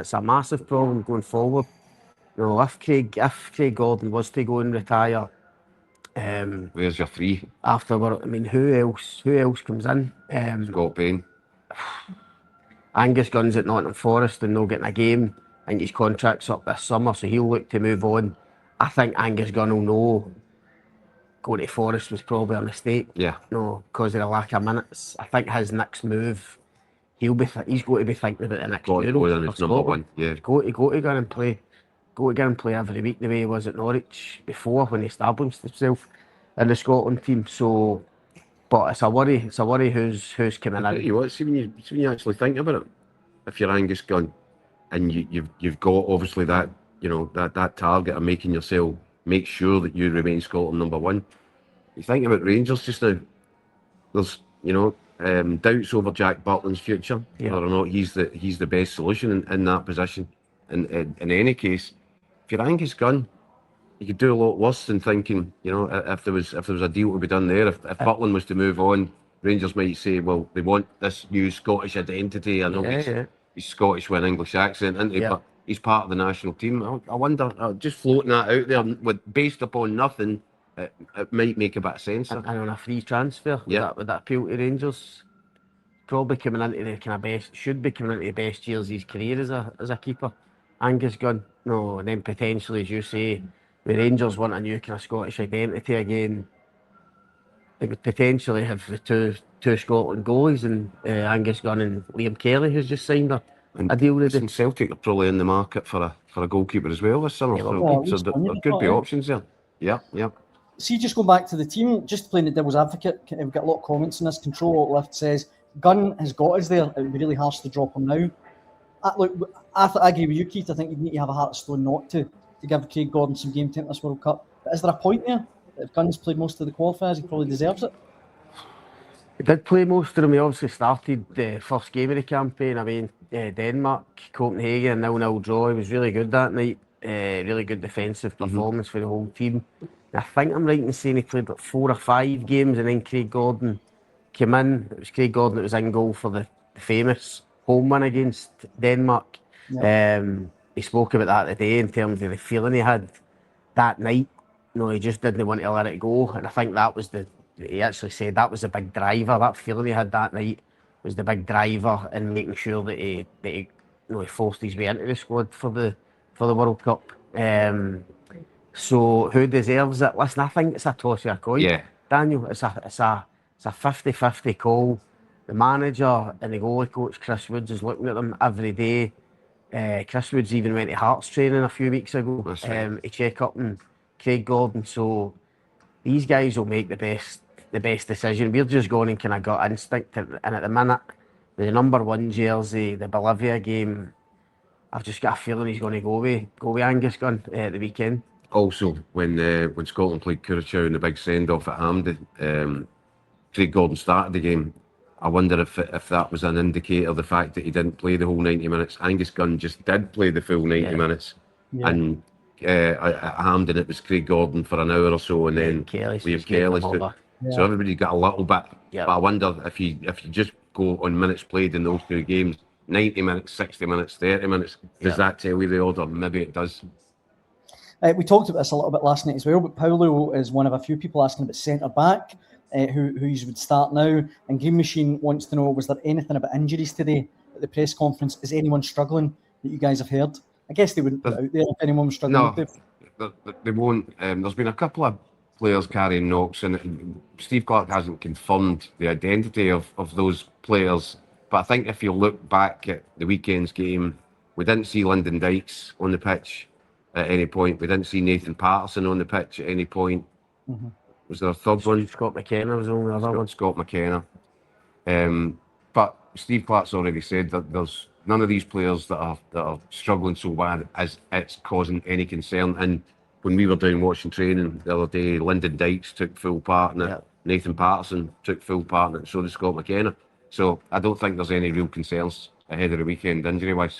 It's a massive problem going forward. You know, if Craig Gordon was to go and retire, where's your three? Afterward, I mean, who else comes in? Scott Bain. Angus Gunn's at Nottingham Forest and not getting a game. I think his contract's up this summer, so he'll look to move on. I think Angus Gunn will know going to Forest was probably a mistake. Yeah. No, because of the lack of minutes. I think his next move, he's got to be thinking about the next Euro. Number one, yeah. Go to go and play. Go to play every week the way he was at Norwich before when he established himself in the Scotland team. So, but it's a worry. It's a worry who's coming in. I tell you what, see when you actually think about it, if you're Angus Gunn and you've got obviously that, you know, that target of making yourself make sure that you remain Scotland number one. You think about Rangers just now. There's, you know, doubts over Jack Butland's future, whether or not he's the best solution in that position. And in any case, if you're Angus Gunn, you could do a lot worse than thinking, you know, if there was a deal to be done there. If Butland was to move on, Rangers might say, well, they want this new Scottish identity. I know he's Scottish with an English accent, isn't he? But he's part of the national team. I wonder, just floating that out there, based upon nothing, it might make a bit of sense. And on a free transfer, would that appeal to Rangers? Probably coming into the kind of best, should be coming into the best years of his career as a keeper. Angus Gunn, no, and then potentially, as you say, the Rangers want a new kind of Scottish identity again. They would potentially have the two Scotland goalies and Angus Gunn and Liam Kelly, who's just signed a deal with it. Celtic are probably in the market for a goalkeeper as well this summer. So there could be options there. Yeah. See, just going back to the team, just playing the devil's advocate, we've got a lot of comments on this. Control Lift says Gunn has got us there. It would be really harsh to drop him now. Look, I agree with you, Keith. I think you'd need to have a heart of stone not to give Craig Gordon some game time this World Cup. But is there a point there? If Gunn's played most of the qualifiers, he probably deserves it. He did play most of them. He obviously started the first game of the campaign. I mean, Denmark, Copenhagen, 0-0 draw. He was really good that night. Really good defensive performance for the whole team. I think I'm right in saying he played like 4 or 5 games and then Craig Gordon came in. It was Craig Gordon that was in goal for the famous home win against Denmark. He spoke about that today in terms of the feeling he had that night. You know, he just didn't want to let it go. And I think that was he actually said that was the big driver. That feeling he had that night was the big driver in making sure that he forced his way into the squad for the World Cup. So who deserves it? Listen, I think it's a toss of a coin. Yeah. Daniel, it's a 50-50 call. The manager and the goalie coach, Chris Woods, is looking at them every day. Chris Woods even went to Hearts training a few weeks ago to check up on Craig Gordon. So these guys will make the best decision. We're just going in kind of gut instinct, and at the minute, the #1 jersey, the Bolivia game, I've just got a feeling he's going to go with Angus Gunn at the weekend. Also, when Scotland played Curacao in the big send-off at Hampden, Craig Gordon started the game. I wonder if that was an indicator of the fact that he didn't play the whole 90 minutes. Angus Gunn just did play the full 90 minutes. Yeah. And at Hampden, it was Craig Gordon for an hour or so, and then Liam Kelly. So everybody got a little bit. Yeah. But I wonder if you just go on minutes played in those two games, 90 minutes, 60 minutes, 30 minutes, does that tell you the order? Maybe it does. We talked about this a little bit last night as well, but Paulo is one of a few people asking about centre-back, who would start now. And Green Machine wants to know, was there anything about injuries today at the press conference? Is anyone struggling that you guys have heard? I guess they wouldn't put it out there if anyone was struggling. No, they won't. There's been a couple of players carrying knocks, and Steve Clarke hasn't confirmed the identity of those players. But I think if you look back at the weekend's game, we didn't see Lyndon Dykes on the pitch at any point. We didn't see Nathan Patterson on the pitch at any point. Mm-hmm. Was there a third one? Scott McKenna was the only other one. Scott McKenna. But Steve Clarke's already said that there's none of these players that are struggling so bad as it's causing any concern. And when we were doing watching training the other day, Lyndon Dykes took full part in it. Nathan Patterson took full part in it. So did Scott McKenna. So I don't think there's any real concerns ahead of the weekend injury-wise.